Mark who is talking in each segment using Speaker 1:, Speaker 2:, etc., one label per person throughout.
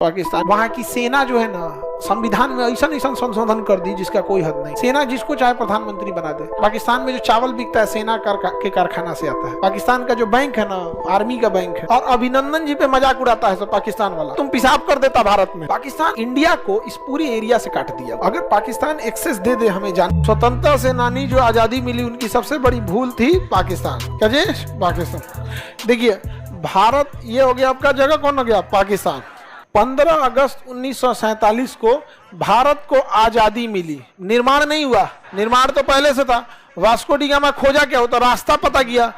Speaker 1: पाकिस्तान, वहाँ की सेना जो है ना, संविधान में ऐसा संशोधन कर दी जिसका कोई हद नहीं। सेना जिसको चाहे प्रधानमंत्री बना दे। पाकिस्तान में जो चावल बिकता है सेना के कारखाना से आता है। पाकिस्तान का जो बैंक है ना, आर्मी का बैंक है। और अभिनंदन जी पे मजाक उड़ाता है सब पाकिस्तान वाला, तुम पेशाब कर देता भारत में। पाकिस्तान इंडिया को इस पूरी एरिया से काट दिया। अगर पाकिस्तान एक्सेस दे दे हमें जान, स्वतंत्रता सेनानी जो आजादी मिली उनकी सबसे बड़ी भूल थी पाकिस्तान। क्या जी? पाकिस्तान। देखिए भारत ये हो गया, आपका जगह कौन हो गया? पाकिस्तान। 15 अगस्त 1947 को भारत को आजादी मिली। निर्माण नहीं हुआ, निर्माण तो पहले से था। वास्को डी गामा खोजा क्या होता, रास्ता पता किया।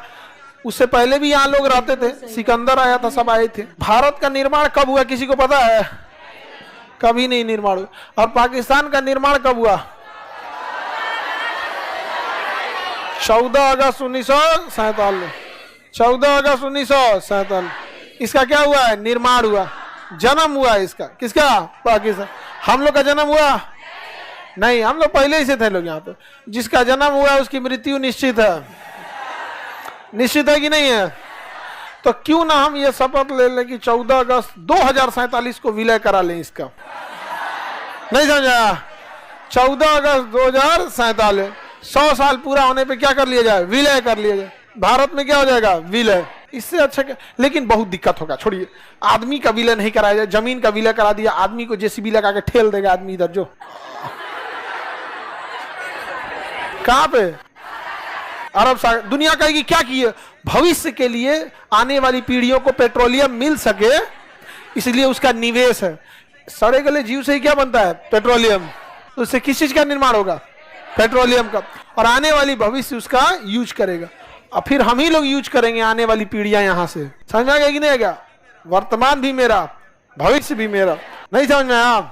Speaker 1: उससे पहले भी यहाँ लोग रहते थे, सिकंदर आया था, सब आए थे। भारत का निर्माण कब हुआ किसी को पता है? कभी नहीं निर्माण हुआ। और पाकिस्तान का निर्माण कब हुआ? 14 अगस्त 1947। 14 अगस्त 1947 इसका क्या हुआ है? निर्माण हुआ, जन्म हुआ इसका। किसका? पाकिस्तान। हम लोग का जन्म हुआ नहीं, हम लोग पहले ही से थे लोग यहाँ पे। जिसका जन्म हुआ उसकी मृत्यु निश्चित है। निश्चित है कि नहीं है? तो क्यों ना हम ये शपथ ले लें कि 14 अगस्त 2047 को विलय करा लें इसका। नहीं समझा? 14 अगस्त 2047 100 साल पूरा होने पे क्या कर लिया जाए? विलय कर लिया जाए। भारत में क्या हो जाएगा? विलय। इससे अच्छा क्या? लेकिन बहुत दिक्कत होगा। छोड़िए, आदमी का विलय नहीं कराया जाए, जमीन का विलय करा दिया। आदमी को जेसीबी लगा के ठेल देगा आदमी इधर। जो कहां पे? अरब सागर। दुनिया कहेगी क्या किए? भविष्य के लिए आने वाली पीढ़ियों को पेट्रोलियम मिल सके, इसलिए उसका निवेश है। सड़े गले जीव से ही क्या बनता है? पेट्रोलियम। तो उससे किस चीज का निर्माण होगा? पेट्रोलियम का। और आने वाली भविष्य उसका यूज करेगा, और फिर हम ही लोग यूज करेंगे, आने वाली पीढ़ियां यहाँ से। समझ में आ गया कि नहीं आ गया? वर्तमान भी मेरा, भविष्य भी मेरा। नहीं समझ में आया?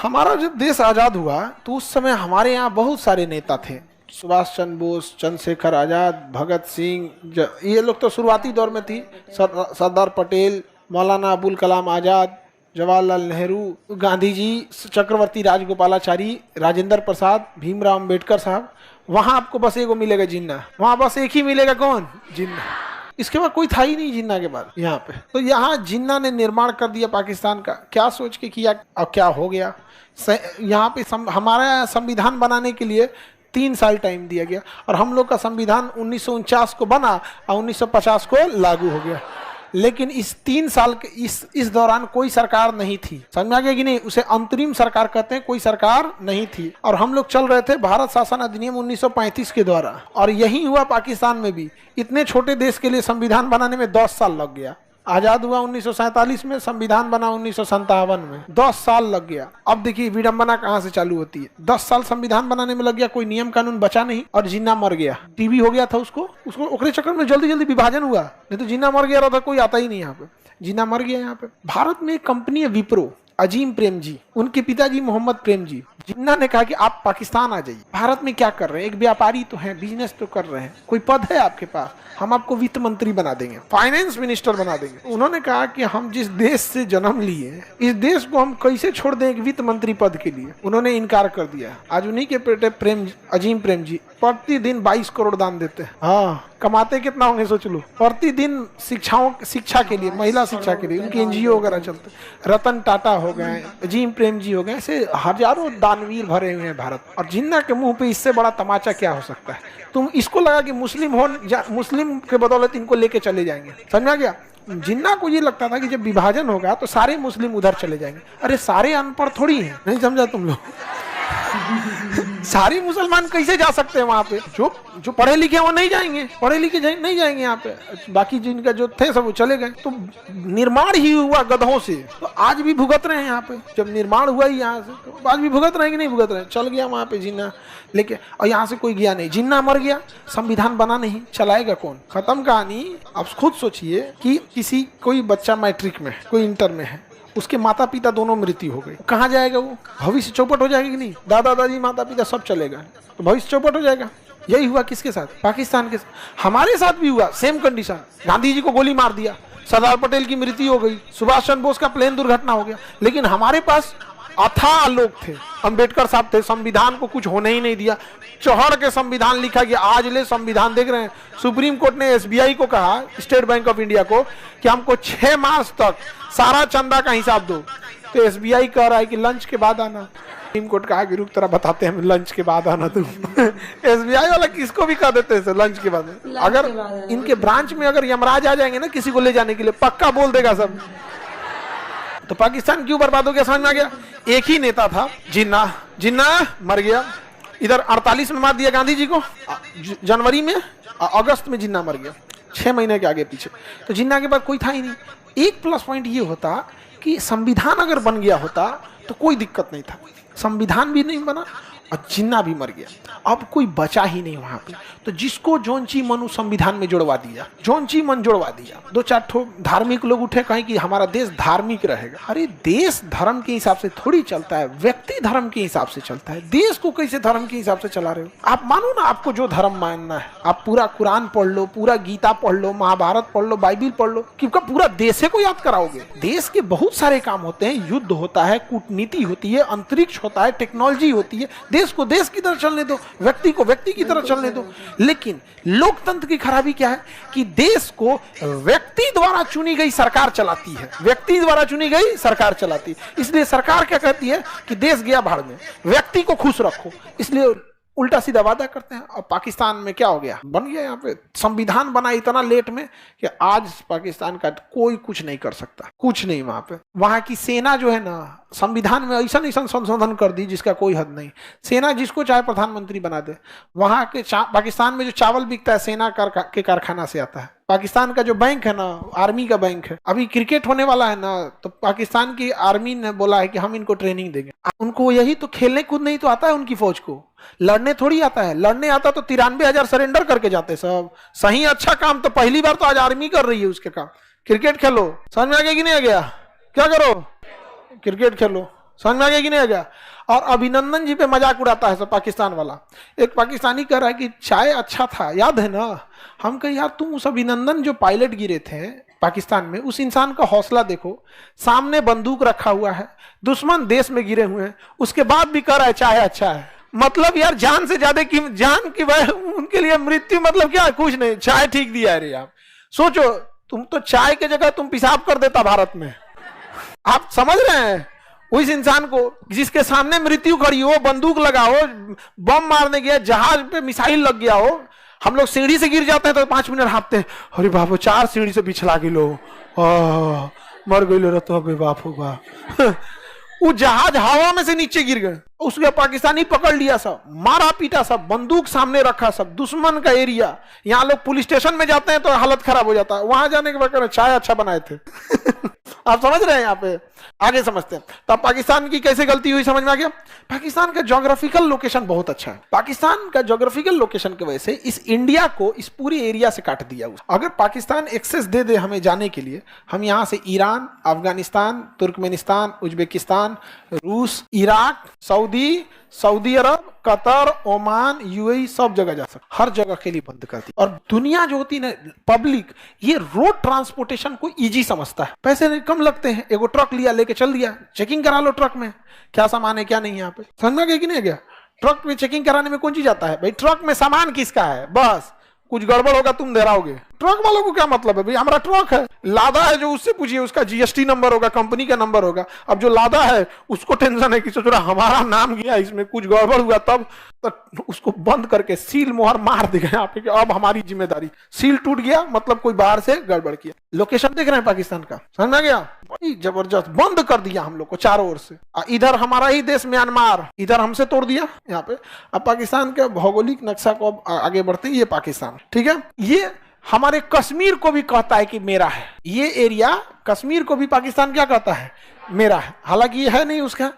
Speaker 1: हमारा जब देश आजाद हुआ तो उस समय हमारे यहाँ बहुत सारे नेता थे। सुभाष चंद्र बोस, चंद्रशेखर आजाद, भगत सिंह, ये लोग तो शुरुआती दौर में थी। सरदार पटेल, मौलाना अबुल कलाम आजाद, जवाहरलाल नेहरू, गांधी जी, चक्रवर्ती राजगोपालाचारी, राजेंद्र प्रसाद, भीमराव अम्बेडकर साहब। वहां आपको बस एगो मिलेगा जिन्ना। वहां बस एक ही मिलेगा, कौन? जिन्ना। इसके बाद कोई था ही नहीं जिन्ना के बाद यहाँ पे। तो यहाँ जिन्ना ने निर्माण कर दिया पाकिस्तान का। क्या सोच के किया और क्या हो गया? यहाँ पे हमारा संविधान बनाने के लिए 3 साल टाइम दिया गया, और हम लोग का संविधान 1949 को बना और 1950 को लागू हो गया। लेकिन इस 3 साल के इस दौरान कोई सरकार नहीं थी। समझ में आ गया कि नहीं? उसे अंतरिम सरकार कहते हैं। कोई सरकार नहीं थी, और हम लोग चल रहे थे भारत शासन अधिनियम 1935 के द्वारा। और यही हुआ पाकिस्तान में भी। इतने छोटे देश के लिए संविधान बनाने में 10 साल लग गया। आजाद हुआ 1947 में, संविधान बना 1957 में, 10 साल लग गया। अब देखिए विडंबना कहाँ से चालू होती है। 10 साल संविधान बनाने में लग गया, कोई नियम कानून बचा नहीं, और जिन्ना मर गया। टीबी हो गया था उसको ओकरे चक्कर में जल्दी जल्दी विभाजन हुआ। नहीं तो जिन्ना मर गया रहता, कोई आता ही नहीं यहाँ पे। जिन्ना मर गया यहाँ पे। भारत में एक कंपनी है विप्रो, अजीम प्रेम जी, उनके पिताजी मोहम्मद प्रेम जी। जिन्ना ने कहा कि आप पाकिस्तान आ जाइए। भारत में क्या कर रहे हैं? एक व्यापारी तो हैं, बिजनेस तो कर रहे हैं, कोई पद है आपके पास? हम आपको वित्त मंत्री बना देंगे, फाइनेंस मिनिस्टर बना देंगे। उन्होंने कहा कि हम जिस देश से जन्म लिए, इस देश को हम कैसे छोड़ दें एक वित्त मंत्री पद के लिए? उन्होंने इनकार कर दिया। आज उन्हीं के बेटे अजीम प्रेम जी प्रतिदिन 22 करोड़ दान देते हैं। हाँ, कमाते कितना होंगे सोच लो। प्रतिदिन शिक्षा के लिए, महिला शिक्षा के लिए उनके एनजीओ वगैरह चलते। रतन टाटा हो गए, अजीम प्रेम जी हो गए, ऐसे हजारों दानवीर भरे हुए हैं भारत। और जिन्ना के मुंह पे इससे बड़ा तमाचा क्या हो सकता है? तुम इसको लगा कि मुस्लिम के बदौलत इनको लेके चले जाएंगे। समझा गया? जिन्ना को ये लगता था कि जब विभाजन होगा तो सारे मुस्लिम उधर चले जाएंगे। अरे सारे अनपढ़ थोड़ी हैं। नहीं समझा तुम लोग? सारे मुसलमान कैसे जा सकते हैं वहां पे? जो पढ़े लिखे हैं वो नहीं जाएंगे, पढ़े लिखे नहीं जाएंगे यहाँ पे। बाकी जिनका जो थे सब वो चले गए। तो निर्माण ही हुआ गधों से, तो आज भी भुगत रहे हैं यहाँ पे। जब निर्माण हुआ ही यहाँ से, तो आज भी भुगत रहे हैं कि नहीं भुगत रहे? चल गया वहां पे जिन्ना लेके, और यहाँ से कोई गया नहीं। जिन्ना मर गया, संविधान बना नहीं, चलाएगा कौन? खत्म कहानी। अब खुद सोचिए कि कोई बच्चा मैट्रिक में, कोई इंटर में है, उसके माता पिता दोनों मृत्यु हो गई, कहाँ जाएगा वो? भविष्य चौपट हो जाएगा कि नहीं? दादा दादी माता पिता सब चलेगा, तो भविष्य चौपट हो जाएगा। यही हुआ किसके साथ? पाकिस्तान के साथ। हमारे साथ भी हुआ सेम कंडीशन। गांधी जी को गोली मार दिया, सरदार पटेल की मृत्यु हो गई, सुभाष चंद्र बोस का प्लेन दुर्घटना हो गया। लेकिन हमारे पास अथाह लोग थे, अंबेडकर साहब थे, संविधान को कुछ होने ही नहीं दिया। चौहड़ के संविधान लिखा गया। आज ले संविधान देख रहे हैं। सुप्रीम कोर्ट ने एसबीआई को कहा, स्टेट बैंक ऑफ इंडिया को, कि हमको 6 मास तक सारा चंदा का हिसाब दो। तो एसबीआई कह रहा है कि लंच के बाद आना। सुप्रीम कोर्ट कहा कि रुक तेरा बताते हैं, लंच के बाद आना तुम। एसबीआई वाला किसको भी कह देते हैं लंच के बाद। अगर इनके ब्रांच में अगर यमराज आ जाएंगे ना किसी को ले जाने के लिए, पक्का बोल देगा सब। तो पाकिस्तान क्यों बर्बाद हो गया समझ में आ गया। एक ही नेता था जिन्ना, जिन्ना मर गया। इधर 48 में मार दिया गांधी जी को, जनवरी में, अगस्त में जिन्ना मर गया, 6 महीने के आगे पीछे। तो जिन्ना के बाद कोई था ही नहीं। एक प्लस पॉइंट ये होता कि संविधान अगर बन गया होता तो कोई दिक्कत नहीं था। संविधान भी नहीं बना और जिन्ना भी मर गया, अब कोई बचा ही नहीं वहां पे। तो जिसको जोनची मन उस संविधान में जुड़वा दिया, जोनची मन जुड़वा दिया। 2-4 ठो धार्मिक लोग उठे कहें कि हमारा देश धार्मिक रहेगा। अरे देश धर्म के हिसाब से थोड़ी चलता है, व्यक्ति धर्म के हिसाब से चलता है। देश को कैसे धर्म के हिसाब से चला रहे हो आप? मानो ना आपको जो धर्म मानना है, आप पूरा कुरान पढ़ लो, पूरा गीता पढ़ लो, महाभारत पढ़ लो, बाइबिल पढ़ लो, क्योंकि पूरा देश को याद कराओगे। देश के बहुत सारे काम होते हैं, युद्ध होता है, कूटनीति होती है, अंतरिक्ष होता है, टेक्नोलॉजी होती है। देश को देश की तरह चलने दो, व्यक्ति को व्यक्ति की तरह चलने दो। लेकिन लोकतंत्र की खराबी क्या है कि देश को व्यक्ति द्वारा चुनी गई सरकार चलाती है, व्यक्ति द्वारा चुनी गई सरकार चलाती है। इसलिए सरकार क्या कहती है कि देश गया भाड़ में, व्यक्ति को खुश रखो, इसलिए उल्टा सीधा वादा करते हैं। और पाकिस्तान में क्या हो गया, बन गया यहाँ पे संविधान बना इतना लेट में कि आज पाकिस्तान का कोई कुछ नहीं कर सकता, कुछ नहीं। वहां पे वहां की सेना जो है ना, संविधान में ऐसा ऐसा संशोधन कर दी जिसका कोई हद नहीं। सेना जिसको चाहे प्रधानमंत्री बना दे। वहां के पाकिस्तान में जो चावल बिकता है सेना के कारखाना से आता है। पाकिस्तान का जो बैंक है ना, आर्मी का बैंक है। अभी क्रिकेट होने वाला है ना, तो पाकिस्तान की आर्मी ने बोला है कि हम इनको ट्रेनिंग देंगे। उनको यही तो खेलने कूदने ही तो आता है, उनकी फौज को लड़ने थोड़ी आता है। लड़ने आता तो 93,000 सरेंडर करके जाते सब। सही अच्छा काम तो पहली बार तो आज आर्मी कर रही है उसके काम। क्रिकेट खेलो, समझ में आ गया कि नहीं आ गया? क्या करो, क्रिकेट खेलो, समझ में आ गया कि नहीं आ गया? और अभिनंदन जी पे मजाक उड़ाता है सब पाकिस्तान वाला। एक पाकिस्तानी कह रहा है कि चाय अच्छा था, याद है ना? हम कहे यार तुम उस अभिनंदन जो पायलट गिरे थे पाकिस्तान में, उस इंसान का हौसला देखो, सामने बंदूक रखा हुआ है, दुश्मन देश में गिरे हुए हैं, उसके बाद भी कह रहा है चाय अच्छा है। मतलब यार जान से ज्यादा की जान की उनके लिए मृत्यु मतलब क्या, कुछ नहीं, चाय ठीक दिया है रे। आप सोचो, तुम तो चाय के जगह तुम पेशाब कर देता भारत में। आप समझ रहे हैं? उस इंसान को जिसके सामने मृत्यु खड़ी हो, बंदूक लगा हो, बम मारने गया, जहाज पे मिसाइल लग गया हो, हम लोग सीढ़ी से गिर जाते हैं तो 5 मिनट हाँपते हैं, अरे बाप 4 सीढ़ी से बिछला गिलो, मर गई रहते बाप होगा। वो जहाज हवा में से नीचे गिर गए, उसके पाकिस्तानी पकड़ लिया, सब मारा पीटा, सब बंदूक सामने रखा, सब दुश्मन का एरिया। यहाँ लोग पुलिस स्टेशन में जाते हैं तो हालत खराब हो जाता है, वहां जाने के बाद चाय अच्छा बनाए थे। आप समझ रहे हैं? यहाँ पे आगे समझते हैं। तो पाकिस्तान की कैसे गलती हुई समझ में आ गया। पाकिस्तान का ज्योग्राफिकल लोकेशन बहुत अच्छा है। पाकिस्तान का ज्योग्राफिकल लोकेशन की वजह से इस इंडिया को इस पूरे एरिया से काट दिया। अगर पाकिस्तान एक्सेस दे दे हमें जाने के लिए, हम यहाँ से ईरान, अफगानिस्तान, तुर्कमेनिस्तान, उज्बेकिस्तान, रूस, इराक, सऊदी अरब, कतर, ओमान, यूएई सब जगह जा सकते, हर जगह के लिए बंद कर दी। और दुनिया जो होती है पब्लिक, ये रोड ट्रांसपोर्टेशन को इजी समझता है, पैसे कम लगते हैं। एगो ट्रक लिया, लेके चल दिया, चेकिंग करा लो ट्रक में क्या सामान है क्या नहीं। यहाँ पे समझ में गया कि नहीं गया? ट्रक में चेकिंग कराने में कौन चीज आता है भाई? ट्रक में सामान किसका है, बस कुछ गड़बड़ होगा तुम दोहराओगे। ट्रक वालों को क्या मतलब है भाई, हमारा ट्रक है, लादा है जो उससे पूछिए, उसका जीएसटी नंबर होगा, कंपनी का नंबर होगा। अब जो लादा है उसको टेंशन है कि सोच रहा हमारा नाम गया इसमें, कुछ गड़बड़ हुआ तब तो उसको बंद करके सील मोहर मार देगा यहाँ पे कि अब हमारी जिम्मेदारी। सील टूट गया मतलब कोई बाहर से गड़बड़ किया। लोकेशन देख रहे हैं पाकिस्तान का, समझ में गया? बड़ी जबरदस्त बंद कर दिया हम लोग को चारों ओर से। इधर हमारा ही देश म्यांमार, इधर हमसे तोड़ दिया यहाँ पे। अब पाकिस्तान के भौगोलिक नक्शा को अब आगे बढ़ते हैं। ये पाकिस्तान, ठीक है, ये हमारे कश्मीर को भी कहता है कि मेरा है। ये एरिया कश्मीर को भी पाकिस्तान क्या कहता है, मेरा है, हालांकि ये है नहीं उसका।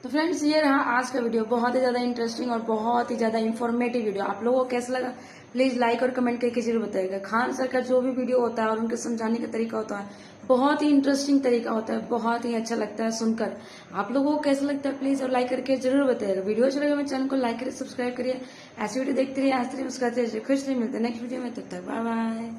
Speaker 2: तो फ्रेंड्स, ये रहा आज का वीडियो, बहुत ही ज्यादा इंटरेस्टिंग और बहुत ही ज्यादा इंफॉर्मेटिव वीडियो। आप लोगों को कैसा लगा प्लीज लाइक और कमेंट करके जरूर बताइएगा। खान सर का जो भी वीडियो होता है और उनके समझाने का तरीका होता है, बहुत ही इंटरेस्टिंग तरीका होता है, बहुत ही अच्छा लगता है सुनकर। आप लोगों को कैसा लगता है प्लीज और लाइक करके जरूर बताइएगा। वीडियो अच्छा लगे मेरे चैनल को लाइक करिए, सब्सक्राइब करिए। ऐसी वीडियो देखते रहिए, आज तक मुस्कुराते रहिए, खुश रहिए। मिलते हैं नेक्स्ट वीडियो में, तब तक बाय बाय।